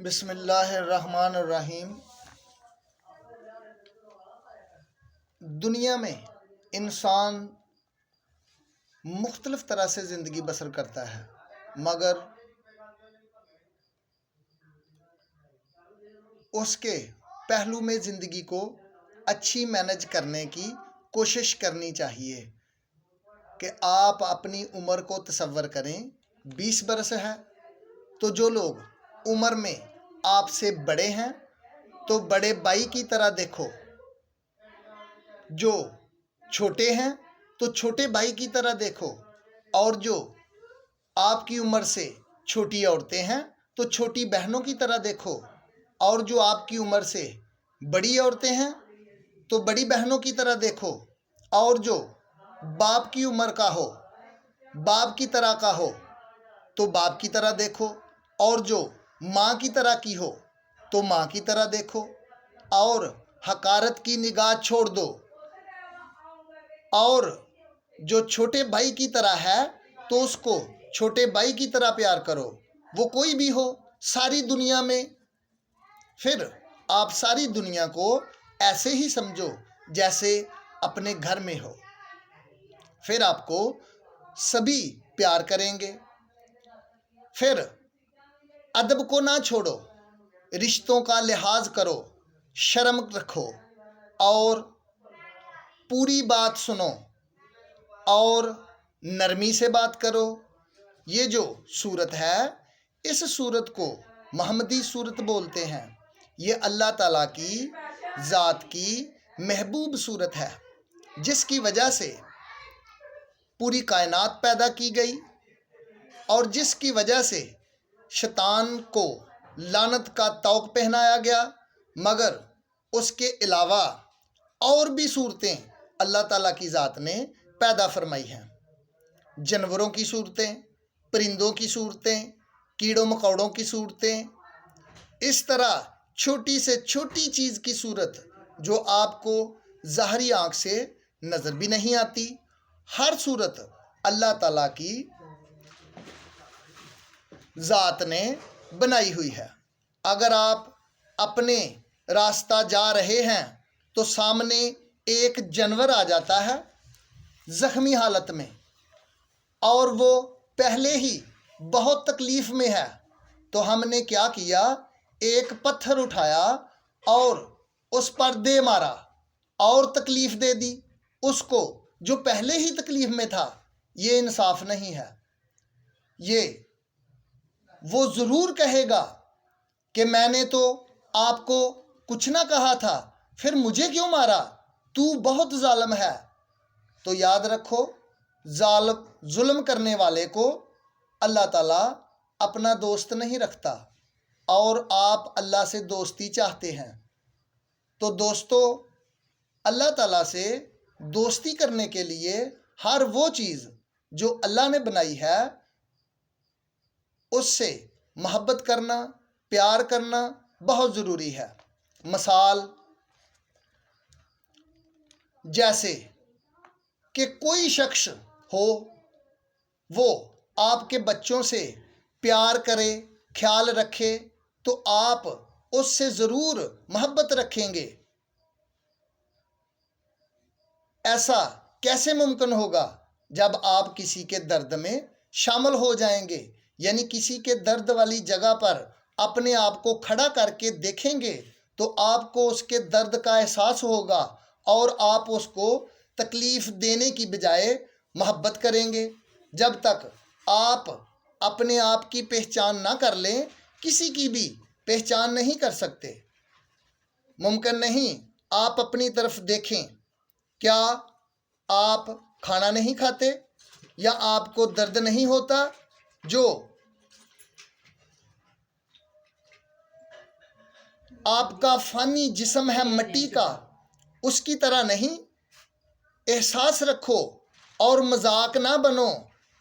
بسم اللہ الرحمن الرحیم۔ دنیا میں انسان مختلف طرح سے زندگی بسر کرتا ہے، مگر اس کے پہلو میں زندگی کو اچھی مینج کرنے کی کوشش کرنی چاہیے کہ آپ اپنی عمر کو تصور کریں 20 برس ہے تو جو لوگ عمر میں آپ سے بڑے ہیں تو بڑے بھائی کی طرح دیکھو، جو چھوٹے ہیں تو چھوٹے بھائی کی طرح دیکھو، اور جو آپ کی عمر سے چھوٹی عورتیں ہیں تو چھوٹی بہنوں کی طرح دیکھو، اور جو آپ کی عمر سے بڑی عورتیں ہیں تو بڑی بہنوں کی طرح دیکھو، اور جو باپ کی عمر کا ہو، باپ کی طرح کا ہو تو باپ کی طرح دیکھو، اور جو ماں کی طرح کی ہو تو ماں کی طرح دیکھو، اور حقارت کی نگاہ چھوڑ دو، اور جو چھوٹے بھائی کی طرح ہے تو اس کو چھوٹے بھائی کی طرح پیار کرو، وہ کوئی بھی ہو ساری دنیا میں۔ پھر آپ ساری دنیا کو ایسے ہی سمجھو جیسے اپنے گھر میں ہو، پھر آپ کو سبھی پیار کریں گے۔ پھر ادب کو نہ چھوڑو، رشتوں کا لحاظ کرو، شرم رکھو، اور پوری بات سنو، اور نرمی سے بات کرو۔ یہ جو صورت ہے، اس صورت کو محمدی صورت بولتے ہیں۔ یہ اللہ تعالیٰ کی ذات کی محبوب صورت ہے، جس کی وجہ سے پوری کائنات پیدا کی گئی، اور جس کی وجہ سے شیطان کو لعنت کا طوق پہنایا گیا۔ مگر اس کے علاوہ اور بھی صورتیں اللہ تعالیٰ کی ذات نے پیدا فرمائی ہیں، جانوروں کی صورتیں، پرندوں کی صورتیں، کیڑوں مکوڑوں کی صورتیں، اس طرح چھوٹی سے چھوٹی چیز کی صورت جو آپ کو ظاہری آنکھ سے نظر بھی نہیں آتی، ہر صورت اللہ تعالیٰ کی ذات نے بنائی ہوئی ہے۔ اگر آپ اپنے راستہ جا رہے ہیں تو سامنے ایک جانور آ جاتا ہے زخمی حالت میں، اور وہ پہلے ہی بہت تکلیف میں ہے، تو ہم نے کیا کیا؟ ایک پتھر اٹھایا اور اس پر دے مارا اور تکلیف دے دی اس کو جو پہلے ہی تکلیف میں تھا۔ یہ انصاف نہیں ہے۔ یہ وہ ضرور کہے گا کہ میں نے تو آپ کو کچھ نہ کہا تھا، پھر مجھے کیوں مارا؟ تو بہت ظالم ہے۔ تو یاد رکھو، ظلم کرنے والے کو اللہ تعالیٰ اپنا دوست نہیں رکھتا، اور آپ اللہ سے دوستی چاہتے ہیں تو دوستو، اللہ تعالیٰ سے دوستی کرنے کے لیے ہر وہ چیز جو اللہ نے بنائی ہے اس سے محبت کرنا، پیار کرنا بہت ضروری ہے۔ مثال جیسے کہ کوئی شخص ہو، وہ آپ کے بچوں سے پیار کرے، خیال رکھے، تو آپ اس سے ضرور محبت رکھیں گے۔ ایسا کیسے ممکن ہوگا؟ جب آپ کسی کے درد میں شامل ہو جائیں گے، یعنی کسی کے درد والی جگہ پر اپنے آپ کو کھڑا کر کے دیکھیں گے تو آپ کو اس کے درد کا احساس ہوگا، اور آپ اس کو تکلیف دینے کی بجائے محبت کریں گے۔ جب تک آپ اپنے آپ کی پہچان نہ کر لیں، کسی کی بھی پہچان نہیں کر سکتے۔ ممکن نہیں۔ آپ اپنی طرف دیکھیں، کیا آپ کھانا نہیں کھاتے؟ یا آپ کو درد نہیں ہوتا؟ جو آپ کا فانی جسم ہے مٹی کا، اس کی طرح نہیں؟ احساس رکھو اور مذاق نہ بنو،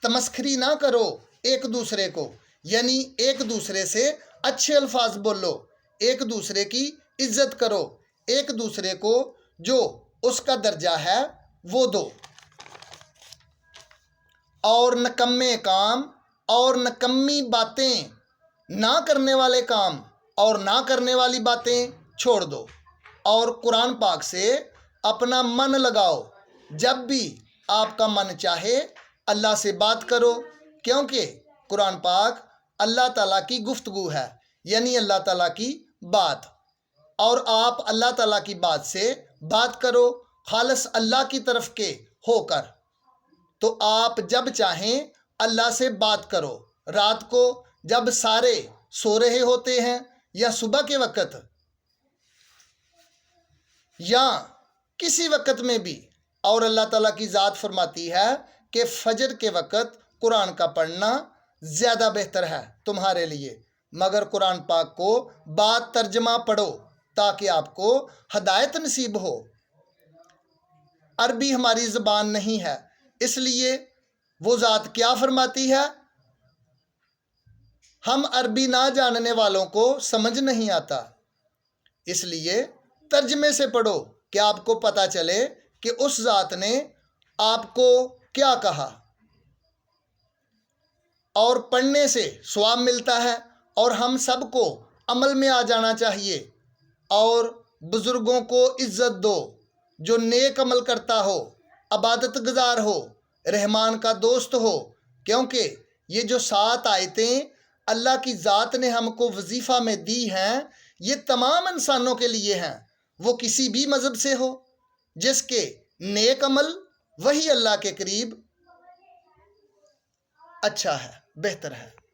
تمسخری نہ کرو ایک دوسرے کو، یعنی ایک دوسرے سے اچھے الفاظ بولو، ایک دوسرے کی عزت کرو، ایک دوسرے کو جو اس کا درجہ ہے وہ دو۔ اور نکمے کام اور نکمی باتیں نہ کرنے والے کام اور نہ کرنے والی باتیں چھوڑ دو اور قرآن پاک سے اپنا من لگاؤ۔ جب بھی آپ کا من چاہے اللہ سے بات کرو، کیونکہ قرآن پاک اللہ تعالیٰ کی گفتگو ہے، یعنی اللہ تعالیٰ کی بات، اور آپ اللہ تعالیٰ کی بات سے بات کرو خالص اللہ کی طرف کے ہو کر۔ تو آپ جب چاہیں اللہ سے بات کرو، رات کو جب سارے سو رہے ہوتے ہیں یا صبح کے وقت یا کسی وقت میں بھی، اور اللہ تعالیٰ کی ذات فرماتی ہے کہ فجر کے وقت قرآن کا پڑھنا زیادہ بہتر ہے تمہارے لیے، مگر قرآن پاک کو بات ترجمہ پڑھو تاکہ آپ کو ہدایت نصیب ہو۔ عربی ہماری زبان نہیں ہے، اس لیے وہ ذات کیا فرماتی ہے، ہم عربی نہ جاننے والوں کو سمجھ نہیں آتا، اس لیے ترجمے سے پڑھو کہ آپ کو پتہ چلے کہ اس ذات نے آپ کو کیا کہا۔ اور پڑھنے سے ثواب ملتا ہے، اور ہم سب کو عمل میں آ جانا چاہیے، اور بزرگوں کو عزت دو، جو نیک عمل کرتا ہو، عبادت گزار ہو، رحمان کا دوست ہو، کیونکہ یہ جو 7 آیتیں اللہ کی ذات نے ہم کو وظیفہ میں دی ہیں، یہ تمام انسانوں کے لیے ہیں، وہ کسی بھی مذہب سے ہو، جس کے نیک عمل وہی اللہ کے قریب اچھا ہے، بہتر ہے۔